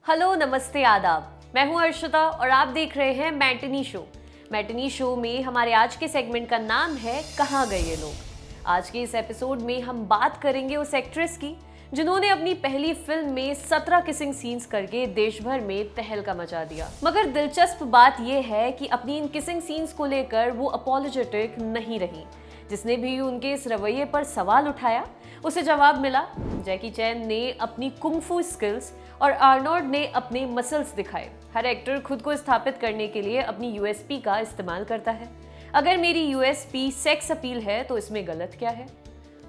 Hello, नमस्ते, आदाब। मैं हूं अर्शिता और आप देख रहे हैं मैटिनी शो। मैटिनी शो में हमारे आज के सेगमेंट का नाम है कहाँ गए ये लोग। आज के इस एपिसोड में हम बात करेंगे उस एक्ट्रेस की जिन्होंने अपनी पहली फिल्म में 17 किसिंग सीन्स करके देश भर में तहलका मचा दिया। मगर दिलचस्प बात यह है कि अपनी इन किसिंग सीन्स को लेकर वो अपॉलोजेटिक नहीं रही। जिसने भी उनके इस रवैये पर सवाल उठाया उसे जवाब मिला। जैकी चैन ने अपनी कुंग-फू स्किल्स और आर्नोल्ड ने अपने मसल्स दिखाए। हर एक्टर खुद को स्थापित करने के लिए अपनी यूएसपी का इस्तेमाल करता है। अगर मेरी यूएसपी सेक्स अपील है तो इसमें गलत क्या है?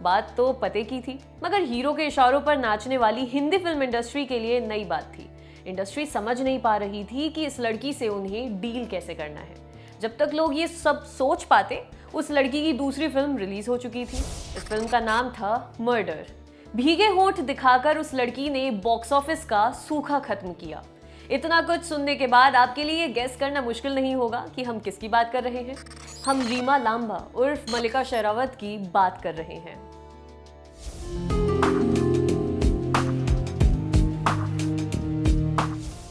बात तो पते की थी, मगर हीरो के इशारों पर नाचने वाली हिंदी फिल्म इंडस्ट्री के लिए नई बात थी। इंडस्ट्री समझ नहीं पा रही थी कि इस लड़की से उन्हें डील कैसे करना है। जब तक लोग ये सब सोच पाते, उस लड़की की दूसरी फिल्म रिलीज हो चुकी थी। इस फिल्म का नाम था मर्डर। भीगे होंठ दिखाकर उस लड़की ने बॉक्स ऑफिस का सूखा खत्म किया। इतना कुछ सुनने के बाद आपके लिए गेस करना मुश्किल नहीं होगा कि हम किसकी बात कर रहे हैं। हम रीमा लांबा उर्फ मल्लिका शेरावत की बात कर रहे हैं।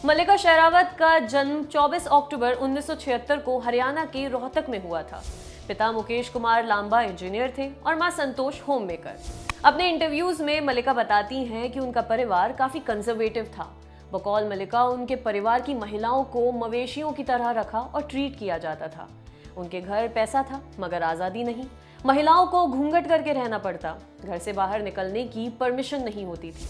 मल्लिका शेरावत का जन्म 24 अक्टूबर 1976 को हरियाणा के रोहतक में हुआ था। पिता मुकेश कुमार लांबा इंजीनियर थे और मां संतोष होममेकर। अपने इंटरव्यूज में मल्लिका बताती हैं कि उनका परिवार काफी कंजर्वेटिव था। बकौल मल्लिका उनके परिवार की महिलाओं को मवेशियों की तरह रखा और ट्रीट किया जाता था। उनके घर पैसा था मगर आज़ादी नहीं। महिलाओं को घूंघट करके रहना पड़ता। घर से बाहर निकलने की परमिशन नहीं होती थी।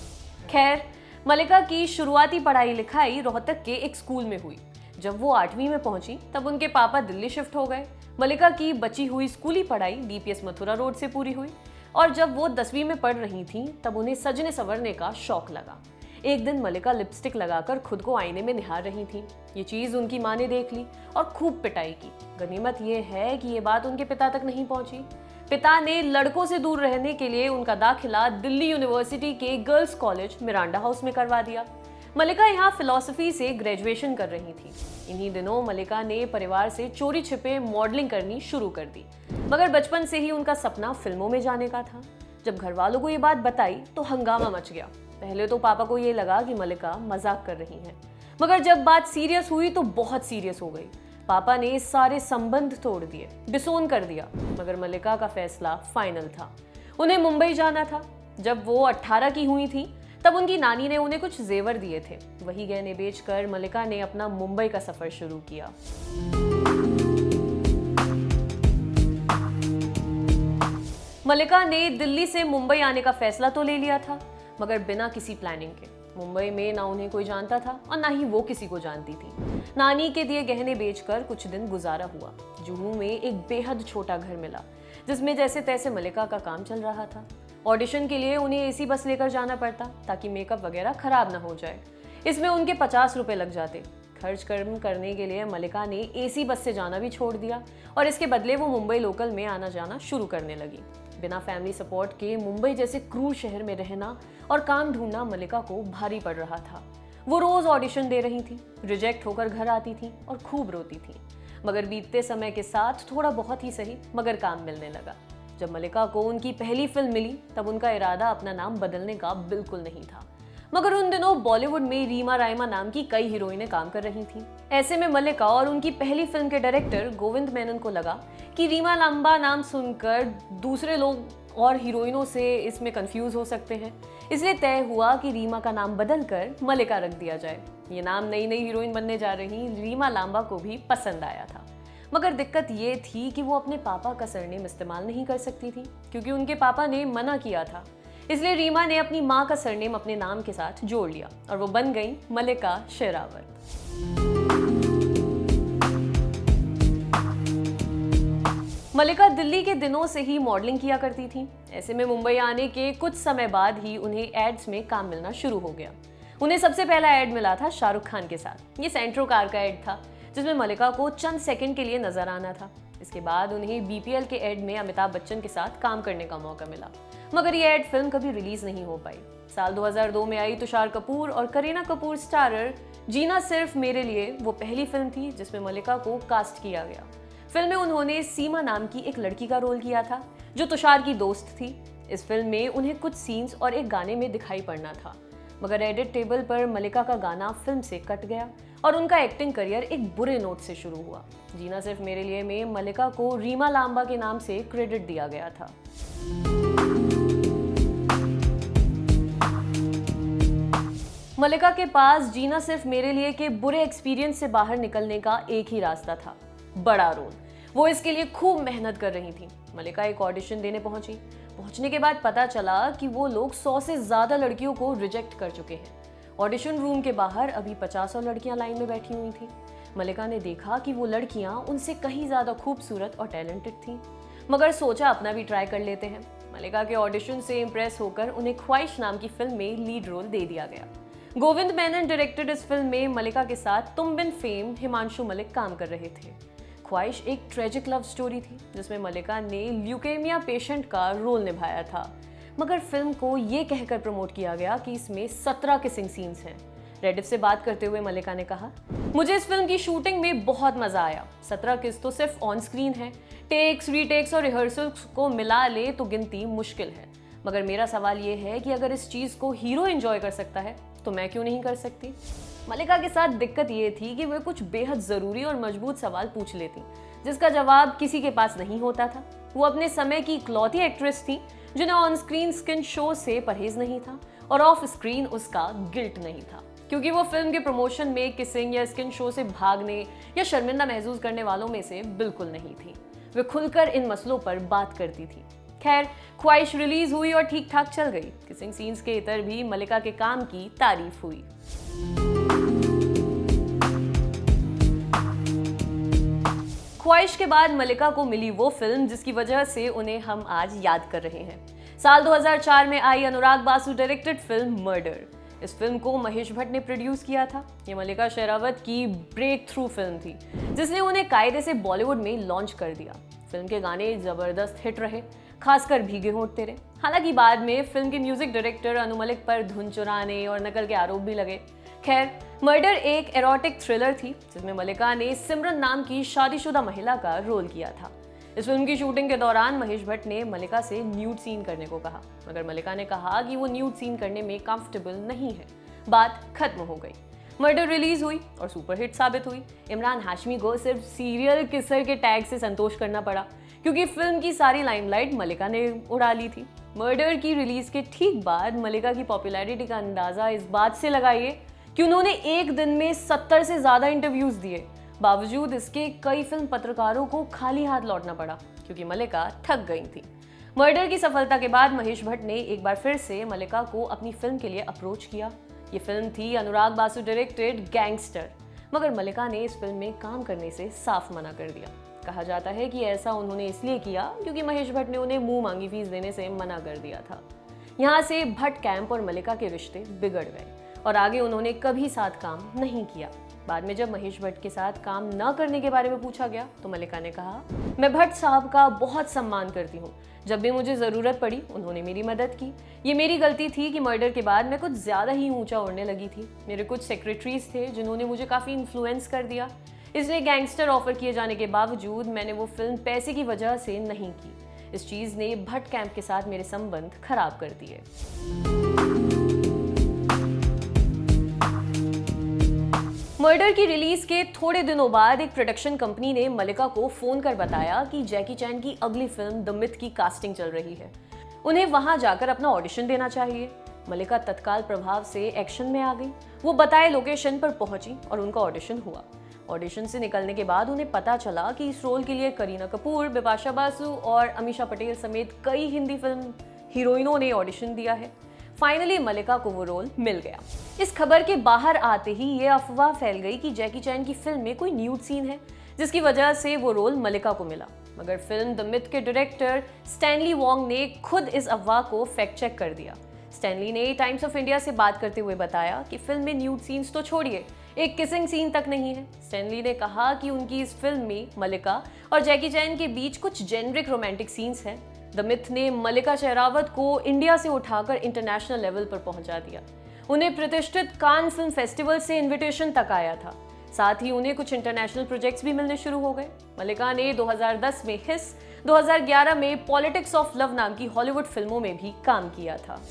खैर, मल्लिका की शुरुआती पढ़ाई लिखाई रोहतक के एक स्कूल में हुई। जब वो 8वीं में पहुंची तब उनके पापा दिल्ली शिफ्ट हो गए। मल्लिका की बची हुई स्कूली पढ़ाई डीपीएस मथुरा रोड से पूरी हुई और जब वो 10वीं में पढ़ रही थी तब उन्हें सजने संवरने का शौक लगा। एक दिन मल्लिका लिपस्टिक लगाकर खुद को आईने में निहार रही थी। ये चीज उनकी माँ ने देख ली और खूब पिटाई की। गनीमत ये है कि ये बात उनके पिता तक नहीं पहुंची। पिता ने लड़कों से दूर रहने के लिए उनका दाखिला दिल्ली यूनिवर्सिटी के गर्ल्स कॉलेज मिरांडा हाउस में करवा दिया। मल्लिका यहाँ फिलॉसफी से ग्रेजुएशन कर रही थी। इन्हीं दिनों मल्लिका ने परिवार से चोरी छिपे मॉडलिंग करनी शुरू कर दी। मगर बचपन से ही उनका सपना फिल्मों में जाने का था। जब घर वालों को ये बात बताई तो हंगामा मच गया। पहले तो पापा को ये लगा कि मल्लिका मजाक कर रही हैं, मगर जब बात सीरियस हुई तो बहुत सीरियस हो गई। पापा ने सारे संबंध तोड़ दिए, डिसोन कर दिया। मगर मल्लिका का फैसला फाइनल था। उन्हें मुंबई जाना था। जब वो 18 की हुई थी तब उनकी नानी ने उन्हें कुछ जेवर दिए थे। वही गहने बेचकर मल्लिका ने अपना मुंबई का सफर शुरू किया। मल्लिका ने दिल्ली से मुंबई आने का फैसला तो ले लिया था, मगर बिना किसी प्लानिंग के। मुंबई में ना उन्हें कोई जानता था और ना ही वो किसी को जानती थी। नानी के दिए गहने बेचकर कुछ दिन गुजारा हुआ। जुहू में एक बेहद छोटा घर मिला जिसमें जैसे तैसे मल्लिका का काम चल रहा था। ऑडिशन के लिए उन्हें एसी बस लेकर जाना पड़ता ताकि मेकअप वगैरह खराब ना हो जाए। इसमें उनके 50 रुपए लग जाते। खर्च कम करने के लिए मल्लिका ने एसी बस से जाना भी छोड़ दिया और इसके बदले वो मुंबई लोकल में आना जाना शुरू करने लगी। बिना फैमिली सपोर्ट के मुंबई जैसे क्रूर शहर में रहना और काम ढूंढना मल्लिका को भारी पड़ रहा था। वो रोज ऑडिशन दे रही थी, रिजेक्ट होकर घर आती थी और खूब रोती थी। मगर बीतते समय के साथ थोड़ा बहुत ही सही मगर काम मिलने लगा। जब मल्लिका को उनकी पहली फिल्म मिली तब उनका इरादा अपना नाम बदलने का बिल्कुल नहीं था। मगर उन दिनों बॉलीवुड में रीमा राइमा नाम की कई हीरोइनें काम कर रही थीं। ऐसे में मल्लिका और उनकी पहली फिल्म के डायरेक्टर गोविंद मेनन को लगा कि रीमा लांबा नाम सुनकर दूसरे लोग और हीरोइनों से इसमें कंफ्यूज हो सकते हैं। इसलिए तय हुआ कि रीमा का नाम बदलकर मल्लिका रख दिया जाए। ये नाम नई नई हीरोइन बनने जा रही रीमा लांबा को भी पसंद आया था। मगर दिक्कत ये थी कि वो अपने पापा का सरनेम इस्तेमाल नहीं कर सकती थी क्योंकि उनके पापा ने मना किया था। इसलिए रीमा ने अपनी माँ का सरनेम अपने नाम के साथ जोड़ लिया और वो बन गई मल्लिका शेरावत। मल्लिका दिल्ली के दिनों से ही मॉडलिंग किया करती थी। ऐसे में मुंबई आने के कुछ समय बाद ही उन्हें एड्स में काम मिलना शुरू हो गया। उन्हें सबसे पहला एड मिला था शाहरुख खान के साथ। ये सेंट्रो कार का एड था जिसमें मल्लिका को चंद सेकंड के लिए नजर आना था। इसके बाद उन्हें बीपीएल के एड में अमिताभ बच्चन के साथ काम करने का मौका मिला, मगर ये एड फिल्म कभी रिलीज नहीं हो पाई। साल 2002 में आई तुषार कपूर और करीना कपूर स्टारर जीना सिर्फ मेरे लिए वो पहली फिल्म थी जिसमें मल्लिका को कास्ट किया गया। फिल्म में उन्होंने सीमा नाम की एक लड़की का रोल किया था जो तुषार की दोस्त थी। इस फिल्म में उन्हें कुछ सीन्स और एक गाने में दिखाई पड़ना था। मगर एडिट टेबल पर मल्लिका का गाना फिल्म से कट गया और उनका एक्टिंग करियर एक बुरे नोट से शुरू हुआ। जीना सिर्फ मेरे लिए में मल्लिका को रीमा लांबा के नाम से क्रेडिट दिया गया था। मल्लिका के पास जीना सिर्फ मेरे लिए के बुरे एक्सपीरियंस से बाहर निकलने का एक ही रास्ता था, बड़ा रोल। वो इसके लिए खूब मेहनत कर रही थी। मल्लिका एक ऑडिशन देने पहुंचने के बाद पता चला कि वो लोग 100 से ज्यादा लड़कियों को रिजेक्ट कर चुके हैं। ऑडिशन रूम के बाहर अभी 50 और लड़कियां लाइन में बैठी हुई थी। मल्लिका ने देखा कि वो लड़कियां उनसे कहीं ज्यादा खूबसूरत और टैलेंटेड थीं, मगर सोचा अपना भी ट्राई कर लेते हैं। मल्लिका के ऑडिशन से इम्प्रेस होकर उन्हें ख्वाहिश नाम की फिल्म में लीड रोल दे दिया गया। गोविंद मेनन डायरेक्टेड इस फिल्म में मल्लिका के साथ तुम बिन फेम हिमांशु मलिक काम कर रहे थे। ख्वाहिश एक ट्रेजिक लव स्टोरी थी जिसमें मल्लिका ने ल्यूकेमिया पेशेंट का रोल निभाया था, मगर फिल्म को ये कहकर प्रमोट किया गया कि इसमें 17 किसिंग सीन्स हैं। रेडिफ से बात करते हुए मल्लिका ने कहा, मुझे इस फिल्म की शूटिंग में बहुत मजा आया। 17 किस तो सिर्फ ऑन स्क्रीन है, टेक्स, रीटेक्स और रिहर्सल्स को मिला ले तो गिनती मुश्किल है। मगर मेरा सवाल ये है कि अगर इस चीज को हीरो एंजॉय कर सकता है तो मैं क्यों नहीं कर सकती। मल्लिका के साथ दिक्कत ये थी कि वह कुछ बेहद जरूरी और मजबूत सवाल पूछ लेती जिसका जवाब किसी के पास नहीं होता था। वो अपने समय की इकलौती एक्ट्रेस थी जिन्हें ऑन स्क्रीन स्किन शो से परहेज नहीं था और ऑफ स्क्रीन उसका गिल्ट नहीं था, क्योंकि वो फिल्म के प्रमोशन में किसिंग या स्किन शो से भागने या शर्मिंदा महसूस करने वालों में से बिल्कुल नहीं थी। वे खुलकर इन मसलों पर बात करती थी। खैर, ख्वाहिश रिलीज हुई और ठीक ठाक चल गई। किसिंग सीन्स के इतर भी मल्लिका के काम की तारीफ हुई। ख्वाहिश के बाद मल्लिका को मिली वो फिल्म जिसकी वजह से उन्हें हम आज याद कर रहे हैं। साल 2004 में आई अनुराग बासु डायरेक्टेड फिल्म मर्डर। इस फिल्म को महेश भट्ट ने प्रोड्यूस किया था। ये मल्लिका शेरावत की ब्रेक थ्रू फिल्म थी जिसने उन्हें कायदे से बॉलीवुड में लॉन्च कर दिया। फिल्म के गाने जबरदस्त हिट रहे, खासकर भीगे होंठ तेरे। हालांकि बाद में फिल्म के म्यूजिक डायरेक्टर अनु मलिक पर धुन चुराने और नकल के आरोप भी लगे। खैर, मर्डर एक एरोटिक थ्रिलर थी जिसमें मल्लिका ने सिमरन नाम की शादीशुदा महिला का रोल किया था। इस फिल्म की शूटिंग के दौरान महेश भट्ट ने मल्लिका से न्यूड सीन करने को कहा, मगर मल्लिका ने कहा कि वो न्यूड सीन करने में कंफर्टेबल नहीं है। बात खत्म हो गई। मर्डर रिलीज हुई और सुपरहिट साबित हुई। इमरान हाशमी को सिर्फ सीरियल किसर के टैग से संतोष करना पड़ा, क्योंकि फिल्म की सारी लाइमलाइट मल्लिका ने उड़ा ली थी। मर्डर की रिलीज के ठीक बाद मल्लिका की पॉपुलैरिटी का अंदाजा इस बात से लगाइए कि उन्होंने एक दिन में 70 से ज्यादा इंटरव्यूज दिए। बावजूद इसके कई फिल्म पत्रकारों को खाली हाथ लौटना पड़ा, क्योंकि मल्लिका थक गई थी। मर्डर की सफलता के बाद महेश भट्ट ने एक बार फिर से मल्लिका को अपनी फिल्म के लिए अप्रोच किया। ये फिल्म थी अनुराग बासु डायरेक्टेड गैंगस्टर, मगर मल्लिका ने इस फिल्म में काम करने से साफ मना कर दिया। कहा जाता है कि ऐसा उन्होंने इसलिए किया क्योंकि महेश भट्ट ने उन्हें मुंह मांगी फीस देने से मना कर दिया था। यहाँ से भट्ट कैंप और मल्लिका के रिश्ते बिगड़ गए और आगे उन्होंने कभी साथ काम नहीं किया। बाद में जब महेश भट्ट के साथ काम न करने के बारे में पूछा गया तो मल्लिका ने कहा, मैं भट्ट साहब का बहुत सम्मान करती हूँ। जब भी मुझे ज़रूरत पड़ी उन्होंने मेरी मदद की। ये मेरी गलती थी कि मर्डर के बाद मैं कुछ ज़्यादा ही ऊंचा उड़ने लगी थी। मेरे कुछ सेक्रेटरीज थे जिन्होंने मुझे काफ़ी इन्फ्लुएंस कर दिया, इसलिए गैंगस्टर ऑफर किए जाने के बावजूद मैंने वो फिल्म पैसे की वजह से नहीं की। इस चीज़ ने भट्ट कैंप के साथ मेरे संबंध खराब कर दिए। मर्डर की रिलीज के थोड़े दिनों बाद एक प्रोडक्शन कंपनी ने मल्लिका को फोन कर बताया कि जैकी चैन की अगली फिल्म द मिथ की कास्टिंग चल रही है, उन्हें वहां जाकर अपना ऑडिशन देना चाहिए। मल्लिका तत्काल प्रभाव से एक्शन में आ गई। वो बताए लोकेशन पर पहुंची और उनका ऑडिशन हुआ। ऑडिशन से निकलने के बाद उन्हें पता चला कि इस रोल के लिए करीना कपूर, बिपाशा बासु और अमीषा पटेल समेत कई हिंदी फिल्म हीरोइनों ने ऑडिशन दिया है। फाइनली मल्लिका को वो रोल मिल गया। इस खबर के बाहर आते ही ये अफवाह फैल गई कि जैकी चैन की फिल्म में कोई न्यूड सीन है, जिसकी वजह से वो रोल मल्लिका को मिला। मगर फिल्म द मिथ के डायरेक्टर स्टैनली वॉन्ग ने खुद इस अफवाह को फैक्ट चेक कर दिया। स्टैनली ने टाइम्स ऑफ इंडिया से बात करते हुए बताया कि फिल्म में न्यूड सीन्स तो छोड़िए, एक किसिंग सीन तक नहीं है। स्टैनली ने कहा कि उनकी इस फिल्म में मल्लिका और जैकी चैन के बीच कुछ जेनरिक रोमांटिक सीन्स हैं। द मिथ ने मल्लिका शेरावत को इंडिया से उठाकर इंटरनेशनल लेवल पर पहुंचा दिया। उन्हें प्रतिष्ठित कान फिल्म फेस्टिवल से इनविटेशन तक आया था। साथ ही उन्हें कुछ इंटरनेशनल प्रोजेक्ट्स भी मिलने शुरू हो गए। मल्लिका ने 2010 में हिस, 2011 में पॉलिटिक्स ऑफ लव नाम की हॉलीवुड फिल्मों में भी काम किया था।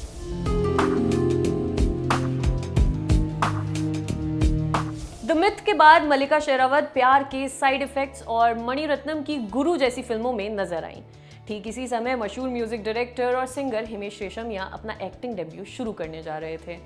द मिथ के बाद मल्लिका शेरावत प्यार के साइड इफेक्ट्स और मणिरत्नम की गुरु जैसी फिल्मों में नजर आईं। ठीक इसी समय मशहूर म्यूजिक डायरेक्टर और सिंगर हिमेश रेशमिया अपना एक्टिंग डेब्यू शुरू करने जा रहे थे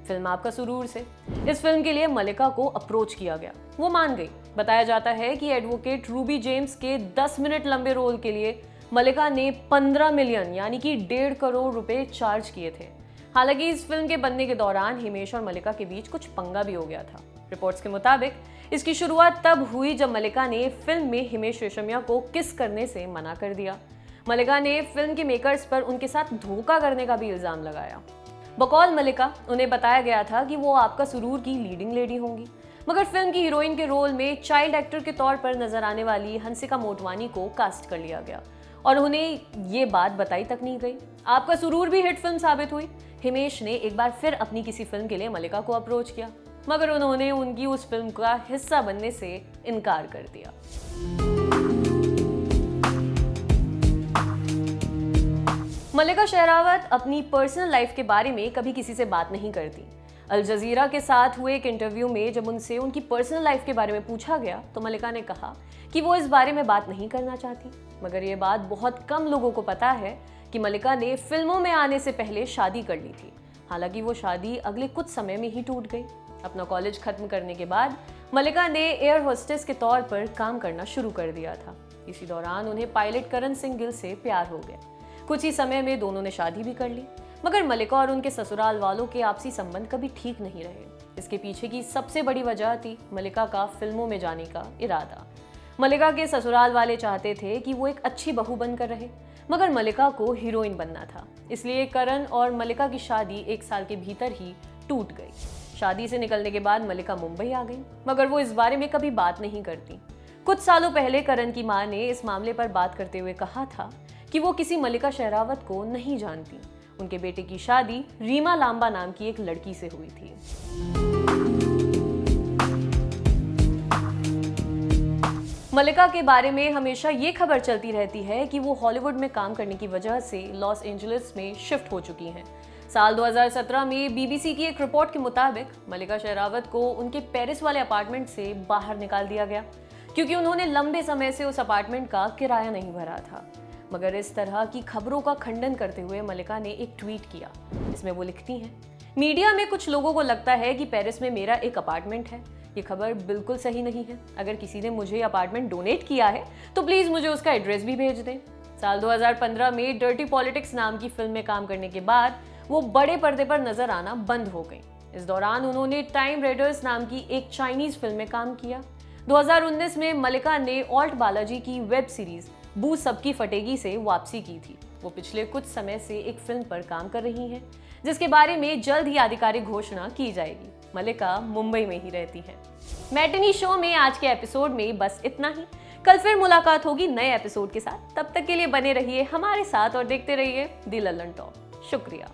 फिल्म आपका सुरूर से। इस फिल्म के लिए मल्लिका को अप्रोच किया गया, वो मान गई। बताया जाता है कि एडवोकेट रूबी जेम्स के 10 मिनट लंबे रोल के लिए मल्लिका ने 15 मिलियन यानी कि 1.5 करोड़ रुपए चार्ज किए थे। हालांकि इस फिल्म के बनने के दौरान हिमेश और मल्लिका के बीच कुछ पंगा भी हो गया था। रिपोर्ट्स के मुताबिक इसकी शुरुआत तब हुई जब मल्लिका ने फिल्म में हिमेश रेशमिया को किस करने से मना कर दिया। मल्लिका ने फिल्म के मेकर्स पर उनके साथ धोखा करने का भी इल्जाम लगाया। बकौल मल्लिका, उन्हें बताया गया था कि वो आपका सुरूर की लीडिंग लेडी होंगी, मगर फिल्म की हीरोइन के रोल में चाइल्ड एक्टर के तौर पर नजर आने वाली हंसिका मोटवानी को कास्ट कर लिया गया और उन्हें ये बात बताई तक नहीं गई। आपका सुरूर भी हिट फिल्म साबित हुई। हिमेश ने एक बार फिर अपनी किसी फिल्म के लिए मल्लिका को अप्रोच किया, मगर उन्होंने उनकी उस फिल्म का हिस्सा बनने से इनकार कर दिया। मल्लिका शेरावत अपनी पर्सनल लाइफ के बारे में कभी किसी से बात नहीं करती। अल जजीरा के साथ हुए एक इंटरव्यू में जब उनसे उनकी पर्सनल लाइफ के बारे में पूछा गया तो मल्लिका ने कहा कि वो इस बारे में बात नहीं करना चाहती। मगर ये बात बहुत कम लोगों को पता है कि मल्लिका ने फिल्मों में आने से पहले शादी कर ली थी। हालांकि वो शादी अगले कुछ समय में ही टूट गई। अपना कॉलेज खत्म करने के बाद मल्लिका ने एयर होस्टेस के तौर पर काम करना शुरू कर दिया था। इसी दौरान उन्हें पायलट करण सिंह गिल से प्यार हो गया। कुछ ही समय में दोनों ने शादी भी कर ली, मगर मल्लिका और उनके ससुराल वालों के आपसी संबंध कभी ठीक नहीं रहे। इसके पीछे की सबसे बड़ी वजह थी मल्लिका का फिल्मों में जाने का इरादा। मल्लिका के ससुराल वाले चाहते थे कि वो एक अच्छी बहू बनकर रहे, मगर मल्लिका को हीरोइन बनना था। इसलिए करण और मल्लिका की शादी 1 साल के भीतर ही टूट गई। शादी से निकलने के बाद मल्लिका मुंबई आ गई, मगर वो इस बारे में कभी बात नहीं करती। कुछ सालों पहले करण की मां ने इस मामले पर बात करते हुए कहा था कि वो किसी मल्लिका शेरावत को नहीं जानती। उनके बेटे की शादी रीमा लांबा नाम की एक लड़की से हुई थी। मल्लिका के बारे में हमेशा ये खबर चलती रहती है कि वो हॉलीवुड में काम करने की वजह से लॉस एंजलिस में शिफ्ट हो चुकी हैं। साल 2017 में बीबीसी की एक रिपोर्ट के मुताबिक मल्लिका शेरावत को उनके पेरिस वाले अपार्टमेंट से बाहर निकाल दिया गया क्योंकि उन्होंने लंबे समय से उस अपार्टमेंट का किराया नहीं भरा था। मगर इस तरह की खबरों का खंडन करते हुए मल्लिका ने एक ट्वीट किया। इसमें वो लिखती हैं, मीडिया में कुछ लोगों को लगता है कि पेरिस में मेरा एक अपार्टमेंट है। ये खबर बिल्कुल सही नहीं है। अगर किसी ने मुझे अपार्टमेंट डोनेट किया है तो प्लीज मुझे उसका एड्रेस भी भेज दें। साल 2015 में डर्टी पॉलिटिक्स नाम की फिल्म में काम करने के बाद वो बड़े पर्दे पर नजर आना बंद हो गई। इस दौरान उन्होंने टाइम रेडर्स नाम की एक चाइनीज फिल्म में काम किया। 2019 में मल्लिका ने ऑल्ट बालाजी की वेब सीरीज बू सबकी फटेगी से वापसी की थी। वो पिछले कुछ समय से एक फिल्म पर काम कर रही हैं, जिसके बारे में जल्द ही आधिकारिक घोषणा की जाएगी। मल्लिका मुंबई में ही रहती हैं। मैटिनी शो में आज के एपिसोड में बस इतना ही। कल फिर मुलाकात होगी नए एपिसोड के साथ। तब तक के लिए बने रहिए हमारे साथ और देखते रहिए दी लल्लन टॉप। शुक्रिया।